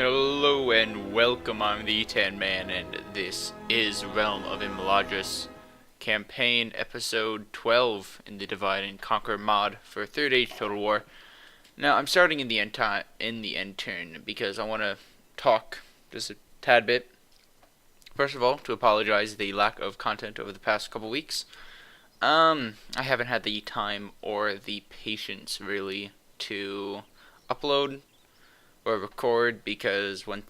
Hello and welcome, I'm the Tan Man, and this is Realm of Imladris, Campaign Episode 12 in the Divide and Conquer mod for Third Age Total War. Now, I'm starting in the end turn because I want to talk just a tad bit. First of all, to apologize the lack of content over the past couple weeks. I haven't had the time or the patience, really, to upload or record, because when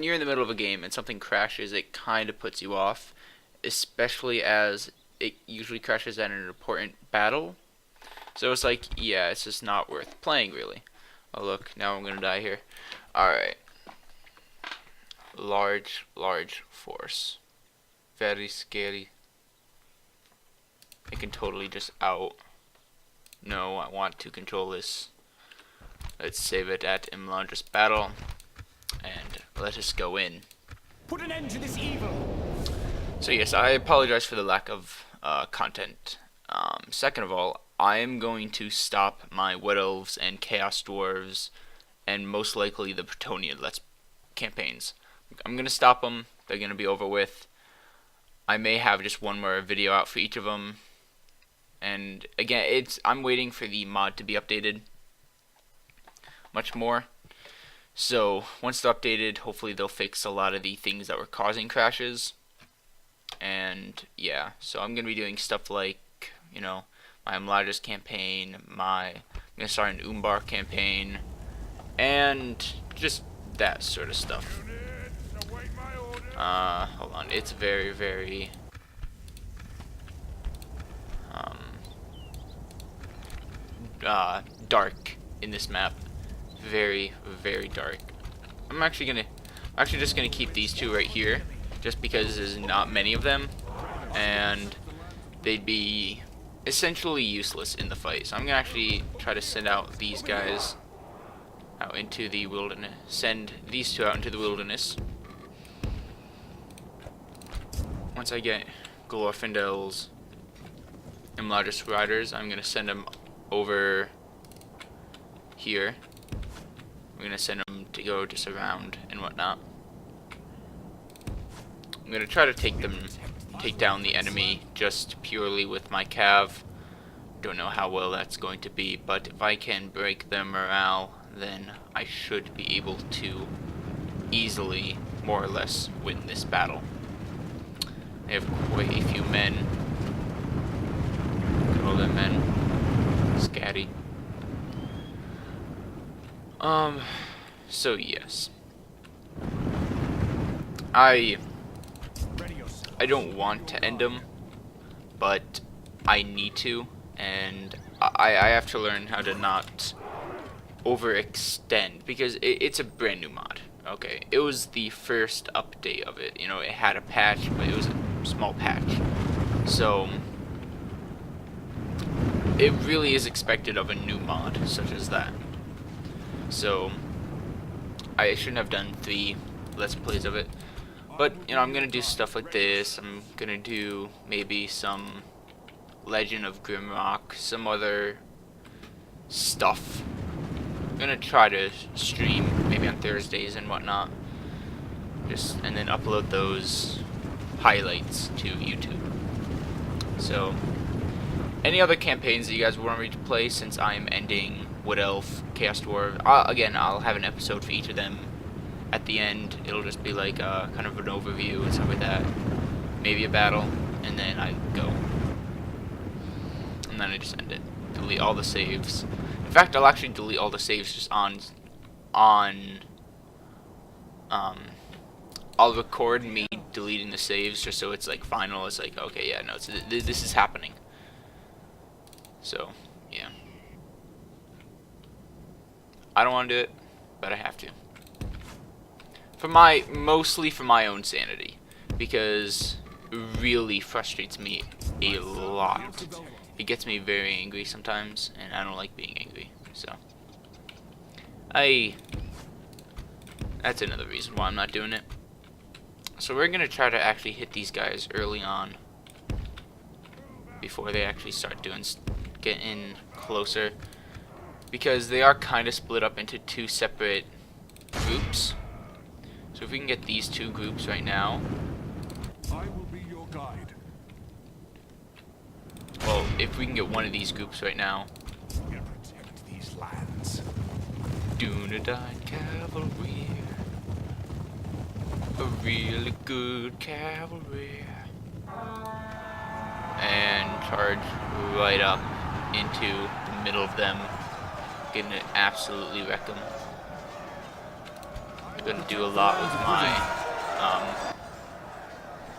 you're in the middle of a game and something crashes, it kind of puts you off, especially as it usually crashes at an important battle. So it's like, yeah, it's just not worth playing, really. Oh look, now I'm gonna die here. Alright. Large force. Very scary. I can totally just out. No, I want to control this. Let's save it at Imladris battle, and let us go in. Put an end to this evil. So yes, I apologize for the lack of content. Second of all, I am going to stop my Wood Elves and Chaos Dwarves, and most likely the Bretonnia campaigns. I'm going to stop them. They're going to be over with. I may have just one more video out for each of them. And again, I'm waiting for the mod to be updated much more. So once they're updated, hopefully they'll fix a lot of the things that were causing crashes. And yeah, so I'm gonna be doing stuff like, you know, my Imladris campaign, I'm gonna start an Umbar campaign, and just that sort of stuff. Hold on, it's very dark in this map. Very dark. I'm actually just gonna keep these two right here, just because there's not many of them, and they'd be essentially useless in the fight. So I'm gonna actually try to send out these guys out into the wilderness. Send these two out into the wilderness. Once I get Glorfindel's Imladris riders, I'm gonna send them over here. I'm gonna send them to go just around and whatnot. I'm gonna try to take down the enemy just purely with my cav. Don't know how well that's going to be, but if I can break their morale, then I should be able to easily, more or less, win this battle. I have quite a few men. All them men. Scatty. So yes. I don't want to end them, but I need to, and I have to learn how to not overextend, because it's a brand new mod. Okay, it was the first update of it. You know, it had a patch, but it was a small patch. So it really is expected of a new mod such as that. So I shouldn't have done 3 Let's Plays of it. But, you know, I'm going to do stuff like this. I'm going to do maybe some Legend of Grimrock, some other stuff. I'm going to try to stream maybe on Thursdays and whatnot. And then upload those highlights to YouTube. So, any other campaigns that you guys want me to play, since I'm ending Wood Elf, Chaos Dwarf, again, I'll have an episode for each of them. At the end, it'll just be like kind of an overview and stuff like that. Maybe a battle, and then I go. And then I just end it. Delete all the saves. In fact, I'll actually delete all the saves just I'll record me deleting the saves just so it's like final. It's like, okay, yeah, no, this is happening. So, yeah. I don't want to do it, but I have to. Mostly for my own sanity, because it really frustrates me a lot. It gets me very angry sometimes, and I don't like being angry. So, that's another reason why I'm not doing it. So we're gonna try to actually hit these guys early on, before they actually start getting closer, because they are kind of split up into 2 separate groups. So if we can get these 2 groups right now. I will be your guide. Well, if we can get one of these groups right now. We'll protect these lands. Dunedain cavalry. A really good cavalry. And charge right up into the middle of them. Gonna absolutely wreck them. Gonna do a lot with my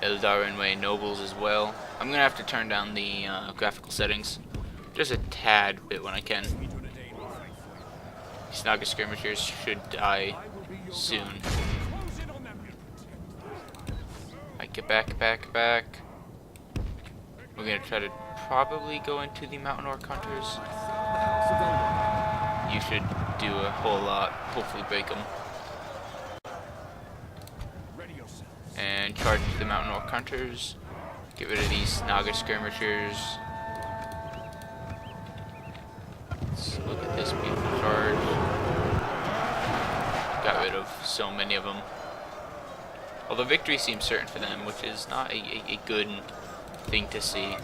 Eldarin nobles as well. I'm gonna have to turn down the graphical settings just a tad bit when I can. These Naga skirmishers should die soon. Alright, get back, get back, get back. We're gonna try to probably go into the mountain orc hunters. You should do a whole lot, hopefully break them. And charge the mountain orc hunters. Get rid of these Naga skirmishers. Let's look at this beautiful charge. Got rid of so many of them. Although victory seems certain for them, which is not a good thing to see.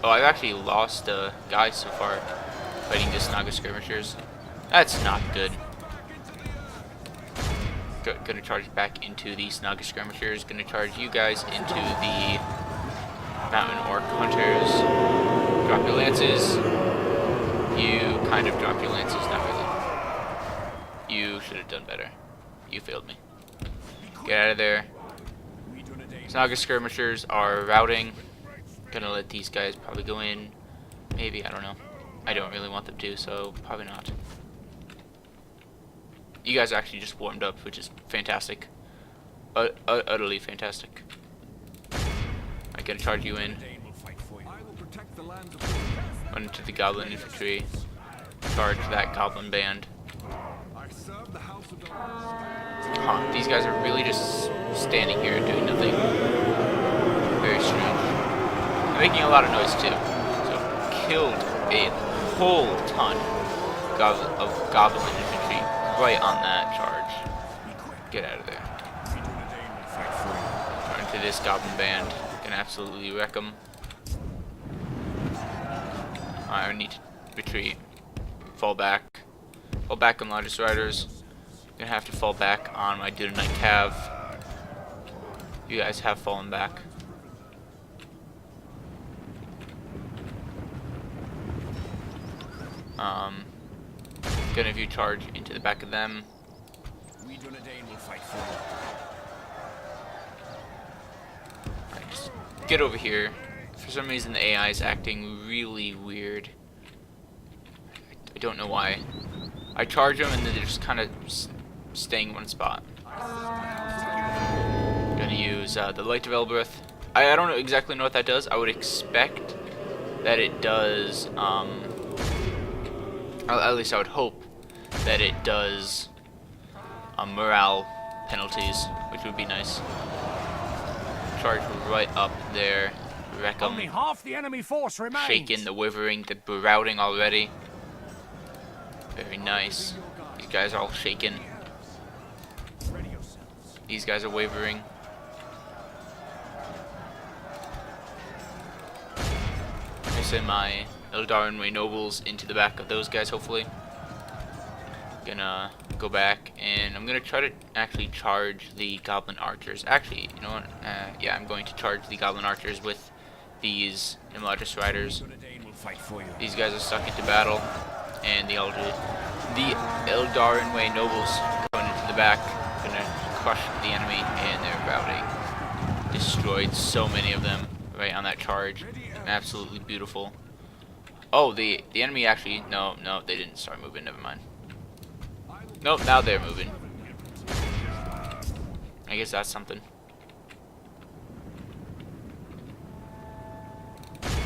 Oh, I've actually lost guys so far fighting this Naga skirmishers. That's not good. Gonna charge back into these Naga skirmishers. Gonna charge you guys into the mountain orc hunters. Drop your lances. You kind of dropped your lances, not really. You should have done better. You failed me. Get out of there. These Naga skirmishers are routing. Gonna let these guys probably go in. Maybe, I don't know. I don't really want them to, so probably not. You guys actually just warmed up, which is fantastic. Utterly fantastic. I'm gonna charge you in. Run into the goblin infantry. Charge that goblin band. Huh, these guys are really just standing here doing nothing. Very strange. They're making a lot of noise too. So killed a whole ton of goblin infantry right on that charge. Get out of there. Run into this goblin band. Can absolutely wreck them. I need to retreat. Fall back. Fall back, Imladris riders. Gonna have to fall back on my Dunedain cav. You guys have fallen back. Gonna have you charge into the back of them. We Dunedain will fight for you. Right, just get over here. For some reason the AI is acting really weird. I don't know why. I charge them and then they're just kind of staying in one spot. Gonna use the Light Developer. I don't exactly know what that does. I would expect that it does, at least I would hope that it does morale penalties, which would be nice. Charge right up there. Wreck them. Only half the enemy force remains. Shaking, the withering, the routing already. Very nice. These guys are all shaken. These guys are wavering. I send my Eldarin nobles into the back of those guys, hopefully. Gonna go back and I'm gonna try to actually charge the goblin archers. Actually, you know what? Yeah, I'm going to charge the goblin archers with these Imladris riders. These guys are stuck into battle, and the Eldarin nobles going into the back, gonna crush the enemy, and they're routing. Destroyed so many of them right on that charge. Absolutely beautiful. Oh, the enemy actually, no, they didn't start moving, never mind. Nope, now they're moving. I guess that's something.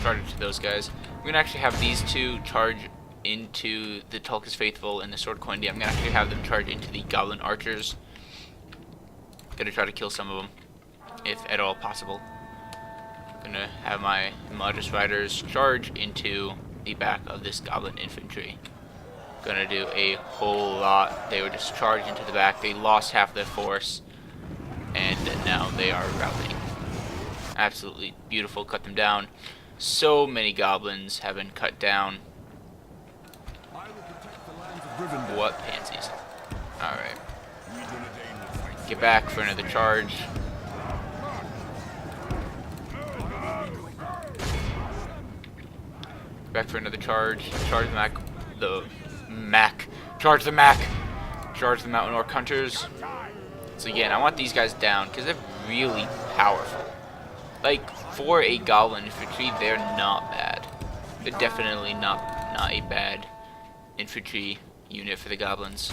Charge it to those guys. I'm gonna actually have these two charge into the Tulkas Faithful and the Sword Coindy. I'm gonna actually have them charge into the Goblin Archers. Gonna try to kill some of them, if at all possible. Gonna have my Imladris riders charge into the back of this Goblin Infantry. gonna do a whole lot. They were just charging to the back. They lost half their force, and now they are routing. Absolutely beautiful. Cut them down. So many goblins have been cut down. What pansies. Alright. Get back for another charge. Back for another charge. Charge the Mac. Charge the Mac. Charge the Mountain Orc Hunters. So again, I want these guys down because they're really powerful. Like, for a goblin infantry, they're not bad. They're definitely not a bad infantry unit for the goblins.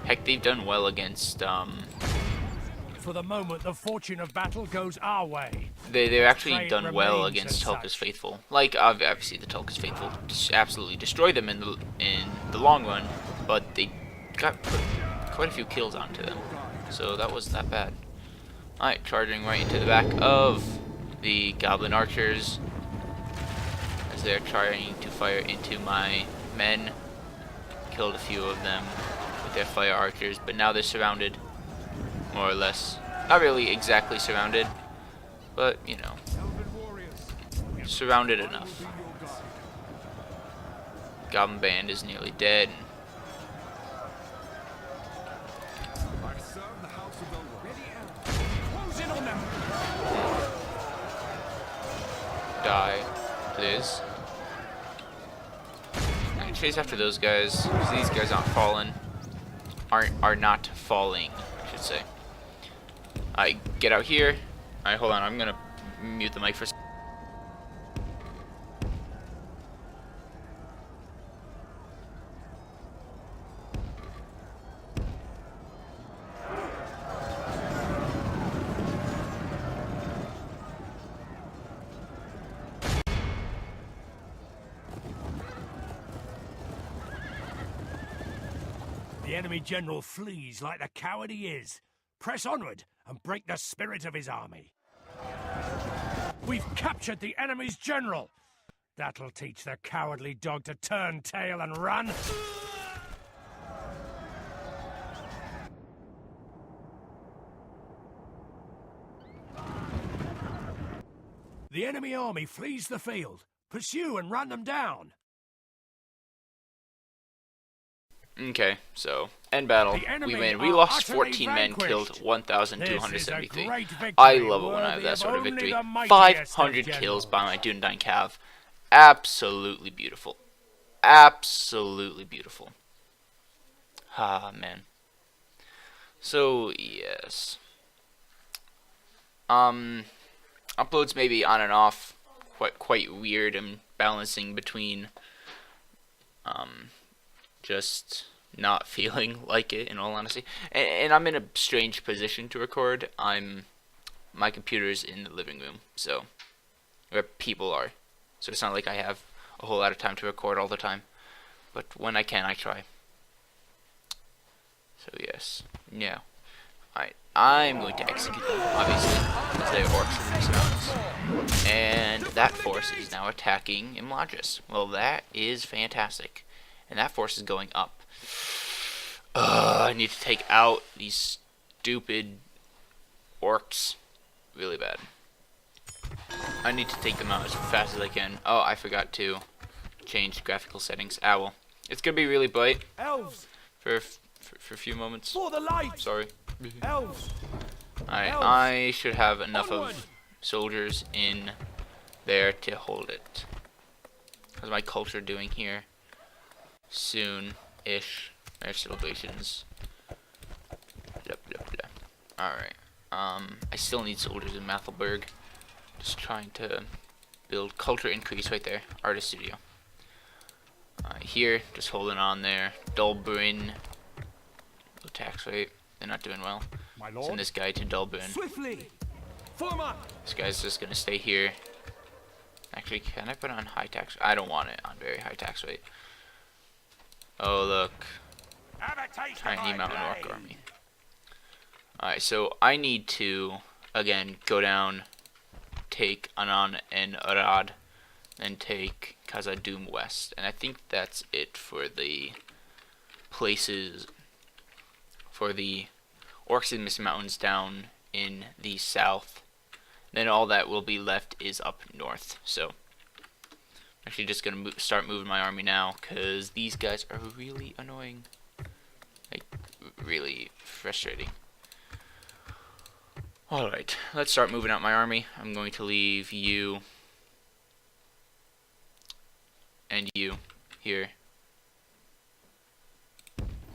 Heck, they've done well against, For the moment, the fortune of battle goes our way. They've actually Trade done well remains against as Tulka's such. Faithful. Like, obviously the Tulka's Faithful just absolutely destroyed them in the long run, but they got quite a few kills onto them. So that wasn't that bad. Alright, charging right into the back of the Goblin Archers as they're trying to fire into my men. Killed a few of them with their fire archers, but now they're surrounded, more or less. Not really exactly surrounded, but, you know, surrounded enough. Goblin Band is nearly dead. Die, please. I'm gonna chase after those guys, because these guys aren't falling. Are not falling, I should say. I get out here. Alright, hold on, I'm gonna mute the mic for a second. The enemy general flees like the coward he is. Press onward and break the spirit of his army. We've captured the enemy's general. That'll teach the cowardly dog to turn tail and run. The enemy army flees the field. Pursue and run them down. Okay, so, end battle. The enemy We win. We are lost utterly 14 men, vanquished. killed This 1,273. is a great victory, I love it when I have worthy that of sort of only victory. the mightiest 500 of kills by my generals. Dunedain Cav. Absolutely beautiful. Absolutely beautiful. Ah, man. So, yes. Uploads may be on and off. Quite weird. I'm balancing between, just not feeling like it, in all honesty. And I'm in a strange position to record. My computer's in the living room, so where people are. So it's not like I have a whole lot of time to record all the time. But when I can, I try. So yes. Yeah. Alright. I'm going to execute them, obviously, because they are orcs in the surrounds. And that force is now attacking Imladris. Well, that is fantastic. And that force is going up. I need to take out these stupid orcs really bad. I need to take them out as fast as I can. Oh, I forgot to change graphical settings. Ah, well. It's gonna be really bright Elves, for a few moments. for the light! Sorry. Elves! Alright, Elves. I should have enough Onward. of soldiers in there to hold it. How's my culture doing here? Soon-ish. Marriage celebrations. Blah, blah, blah. Alright. I still need soldiers in Mathelberg. Just trying to build culture increase right there. Artist studio. Here, just holding on there. Dulbrin. Low tax rate. They're not doing well. My Send lord, this guy to Dulbrin. swiftly! Form up! This guy's just gonna stay here. Actually, can I put it on high tax? I don't want it on very high tax rate. Oh, look. Tiny mountain orc army. Alright, so I need to, again, go down take Anan and Arad, and take Khazad-dûm west. And I think that's it for the places, for the Orcs and Mist Mountains down in the south. Then all that will be left is up north. So, I'm actually just going to start moving my army now, because these guys are really annoying. Like, really frustrating. Alright, let's start moving out my army. I'm going to leave you and you here.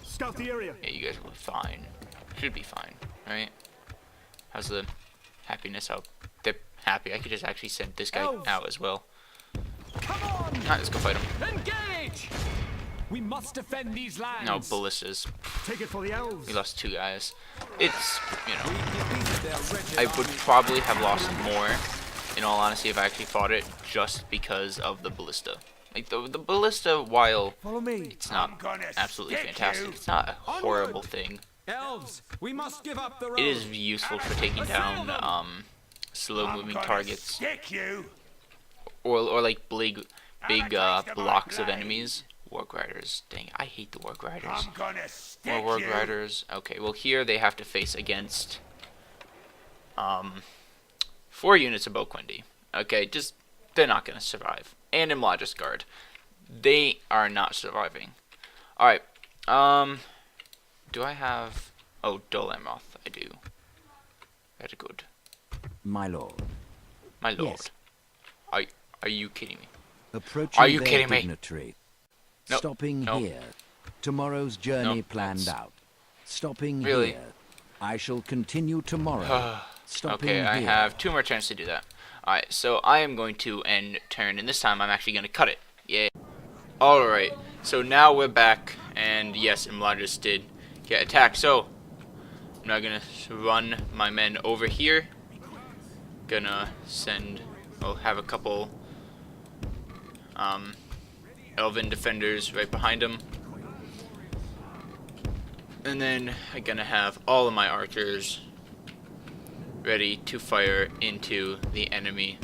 Scout the area. Yeah, you guys will be fine. Should be fine, right? How's the happiness out? They're happy. I could just actually send this guy out as well. Come on! Alright, let's go fight him. Engage! We must defend these lands. No, ballistas. Take it for the elves. We lost 2 guys. It's, you know, I would probably have lost more, in all honesty, if I actually fought it, just because of the ballista. Like, the ballista, while it's not absolutely fantastic, it's not a horrible thing. Elves, we must give up the road. It is useful for taking down slow-moving targets, or like big blocks of enemies. Warg Riders, dang, I hate the Warg Riders. More Warg Riders. Okay, well here they have to face against 4 units of Boquindi. Okay, just they're not gonna survive. And Imladris Guard, they are not surviving. All right, do I have? Oh, Dolamoth, I do. Very good. My lord. My lord. Yes. Are you kidding me? Approaching Are you their kidding me? dignitary. Nope. Stopping Nope. here. Tomorrow's journey Nope, planned that's- out. Stopping Really? here. I shall continue tomorrow. Stopping Okay, I here. have 2 more turns to do that. Alright, so I am going to end turn, and this time I'm actually going to cut it. Yeah. Alright, so now we're back, and yes, Imladris did get attacked, so I'm now going to run my men over here. Gonna send, I'll have a couple elven defenders right behind him. And then I'm gonna have all of my archers ready to fire into the enemy.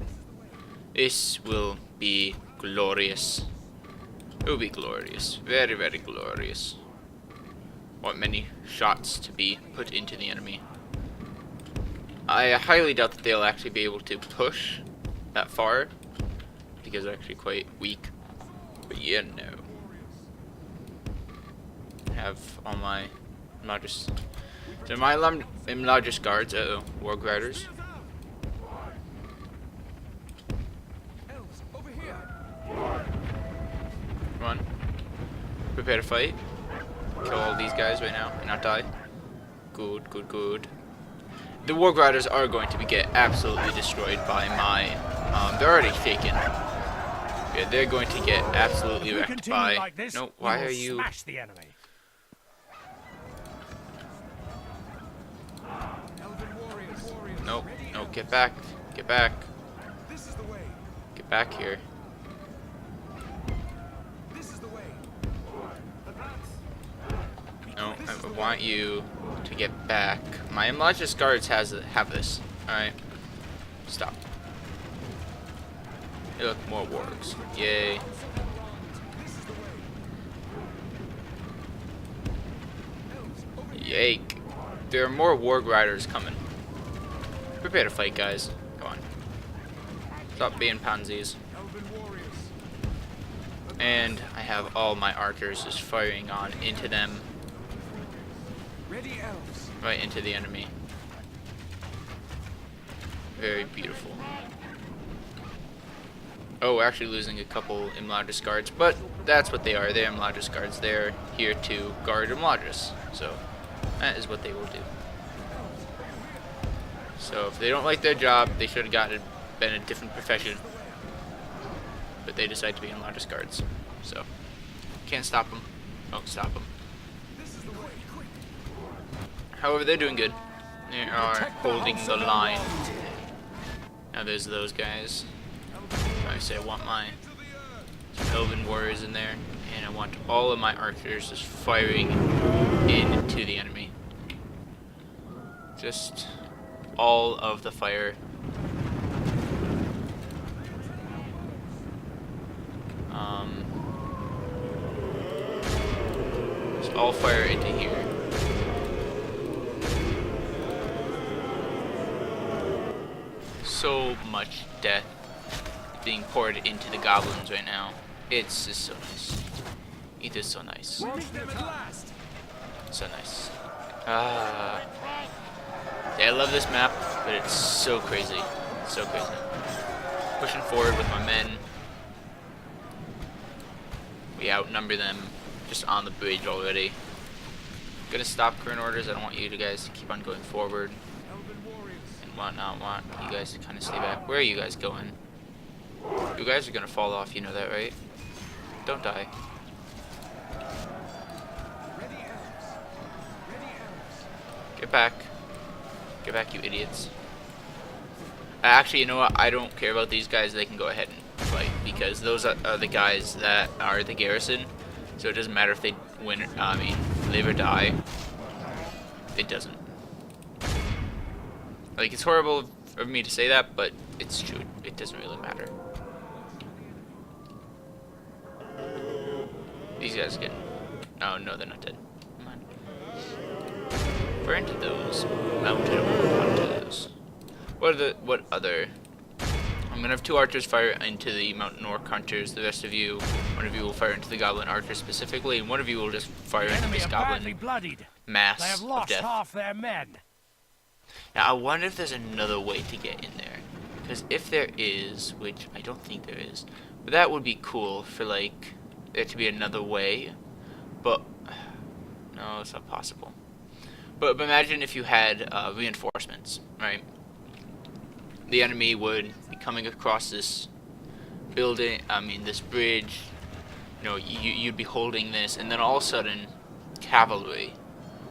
This will be glorious. It will be glorious. Very, very glorious. Want many shots to be put into the enemy. I highly doubt that they'll actually be able to push that far, because they're actually quite weak. But yeah, no. Have all my Imladris. So my Imladris guards, Warg Riders. Come on. Prepare to fight. Kill all these guys right now and not die. Good, good, good. The Warg Riders are going to get absolutely destroyed by my... they're already shaken. Yeah, they're going to get absolutely wrecked by... Like this, no, why will are you... smash the enemy. Nope, no, get back. Get back. Get back here. No, I want you to get back. My Imladris guards have this. Alright. Stop. Hey, look, more wargs. Yay. Yake. There are more Warg Riders coming. Prepare to fight, guys. Come on. Stop being pansies. And I have all my archers just firing on into them. Right into the enemy. Very beautiful. Oh, we're actually losing a couple Imladris guards, but that's what they are. They're Imladris guards. They're here to guard Imladris. So, that is what they will do. So, if they don't like their job, they should have been a different profession. But they decide to be Imladris guards. So, can't stop them. Don't stop them. However, they're doing good. They are holding the line. Now there's those guys. I say I want my elven warriors in there, and I want all of my archers just firing into the enemy. Just all of the fire. all fire into here. So much death being poured into the goblins right now. It's just so nice. It is so nice. So nice. Yeah, I love this map, but it's so crazy. So crazy. Pushing forward with my men. We outnumber them just on the bridge already. Gonna stop current orders. I don't want you guys to keep on going forward and whatnot. Want you guys to kind of stay back. Where are you guys going? You guys are gonna fall off. You know that, right? Don't die. Get back. Get back, you idiots. Actually, you know what? I don't care about these guys. They can go ahead and fight because those are the guys that are the garrison. So it doesn't matter if they win. I mean, live or die. It doesn't. Like, it's horrible of me to say that, but it's true. It doesn't really matter. These guys are getting... Oh, no, they're not dead. Come on. Fire into those. Mounted hunters. What other... I'm gonna have 2 archers fire into the mountain orc hunters. The rest of you, one of you will fire into the goblin archers specifically, and one of you will just fire into this goblin mass They have lost of death. half their men. Now, I wonder if there's another way to get in there. Because if there is, which I don't think there is, but that would be cool for, like, there to be another way. But, no, it's not possible. But imagine if you had reinforcements, right? The enemy would be coming across this building, this bridge. You know, you'd be holding this, and then all of a sudden, cavalry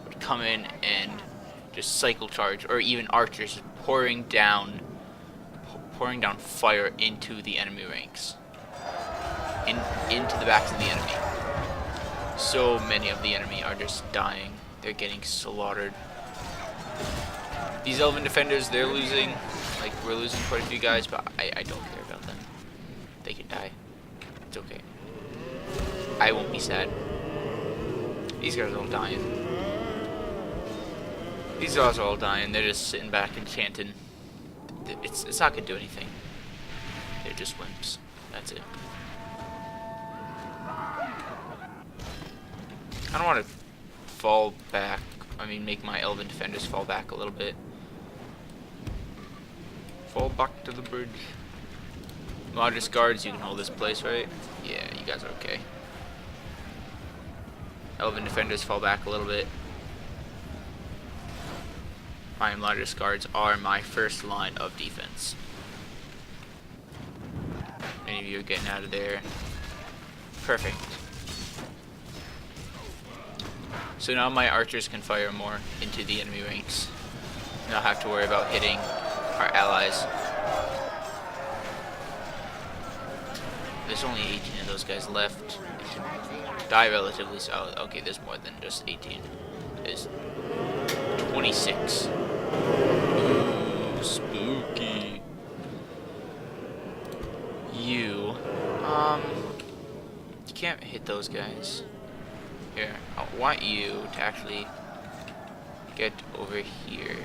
would come in and just cycle charge, or even archers pouring down fire into the enemy ranks, into the backs of the enemy. So many of the enemy are just dying. They're getting slaughtered. These elven defenders, they're losing. Like, we're losing quite a few guys, but I don't care about them. They can die. It's okay. I won't be sad. These guys are all dying. These guys are all dying. They're just sitting back and chanting. It's not gonna do anything. They're just wimps. That's it. I don't want to fall back. Make my elven defenders fall back a little bit. Fall back to the bridge. Imladris guards, you can hold this place, right? Yeah, you guys are okay. Elven defenders fall back a little bit. My Imladris guards are my first line of defense. Many of you are getting out of there. Perfect. So now my archers can fire more into the enemy ranks. Not have to worry about hitting our allies. There's only 18 of those guys left. They should die relatively soon. Oh, okay, there's more than just 18. There's 26. Ooh, spooky. You can't hit those guys. Here, I want you to actually get over here.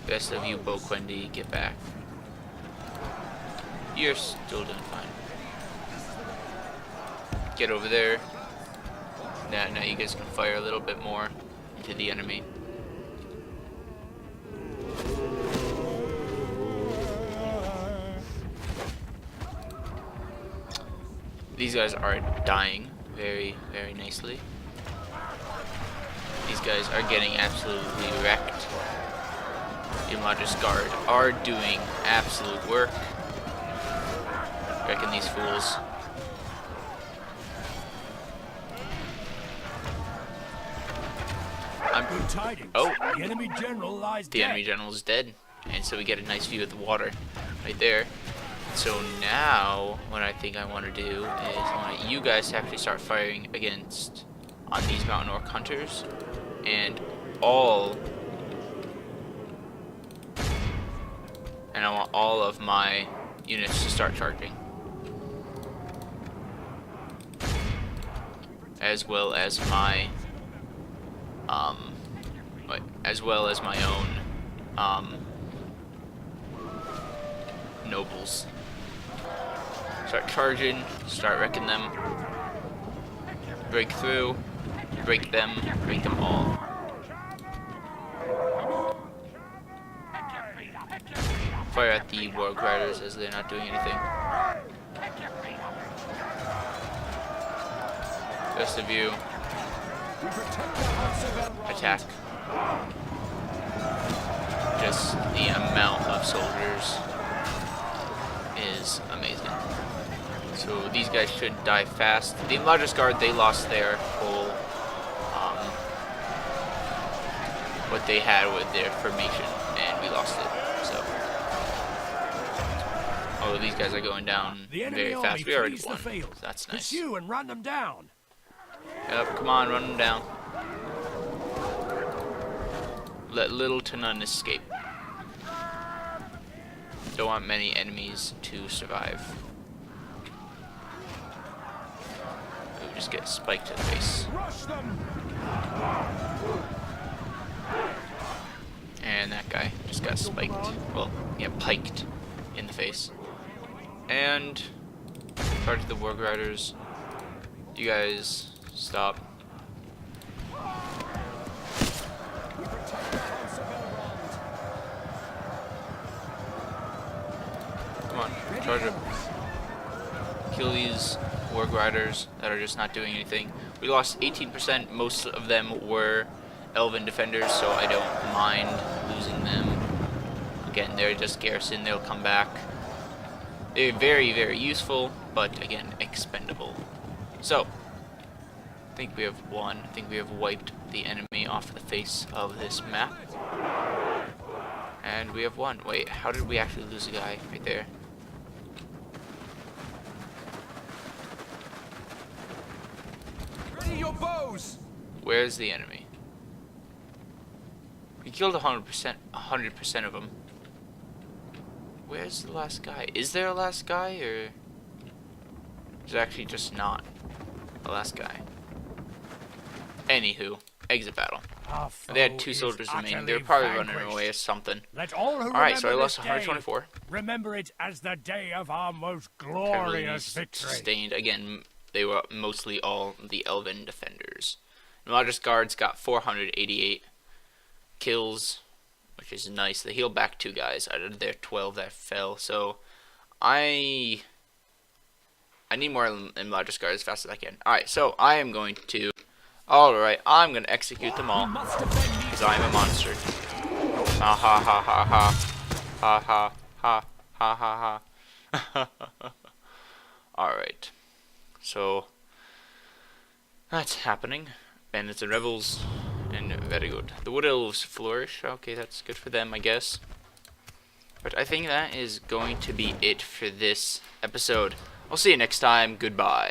The rest of you, Boquendi, get back. You're still doing fine. Get over there. Now you guys can fire a little bit more into the enemy. These guys are dying very, very nicely. These guys are getting absolutely wrecked. The Imladris Guard are doing absolute work. Wrecking these fools. Good tidings. Oh, The enemy general lies the dead. enemy general is dead. And so we get a nice view of the water right there. So now, what I think I want to do is I want you guys to actually start firing against on these mountain orc hunters, and I want all of my units to start charging. as well as my own nobles. Start charging, start wrecking them, break through, break them all. Fire at the Warg Riders as they're not doing anything. Rest of you, attack. Just the amount of soldiers is amazing. So these guys should die fast. The Imladris Guard, they lost their whole what they had with their formation, and we lost it. So these guys are going down very fast. We already won. So that's nice. Pursue and run them down. Yep, come on, run them down. Let little to none escape. Don't want many enemies to survive. We just get spiked to the face. And that guy just got spiked. Well, yeah, piked in the face. And charge the Warg Riders. You guys stop. Come on, charge them. Kill these Warg Riders that are just not doing anything. We lost 18%. Most of them were Elven defenders, so I don't mind losing them. Again, they're just garrison. They'll come back. They're very, very useful, but again, expendable. So, I think we have won. I think we have wiped the enemy off the face of this map. And we have won. Wait, how did we actually lose a guy right there? Ready your bows! Where's the enemy? We killed 100% of them. Where's the last guy? Is there a last guy, or is it actually just not the last guy? Anywho, exit battle. They had 2 soldiers remaining. They were probably running away or something. Alright, so I lost 124. Remember it as the day of our most Heavily glorious victory. sustained. Again, they were mostly all the Elven defenders. Imladris Guards got 488 kills, which is nice. They healed back 2 guys out of their 12 that fell. So I need more Imladris Guards as fast as I can. Alright, so I am going to I'm going to execute them all, because I am a monster. Ha ha ha ha ha. Ha ha ha ha ha ha. Alright. So, that's happening. Bandits and rebels, and very good. The Wood Elves flourish. Okay, that's good for them, I guess. But I think that is going to be it for this episode. I'll see you next time. Goodbye.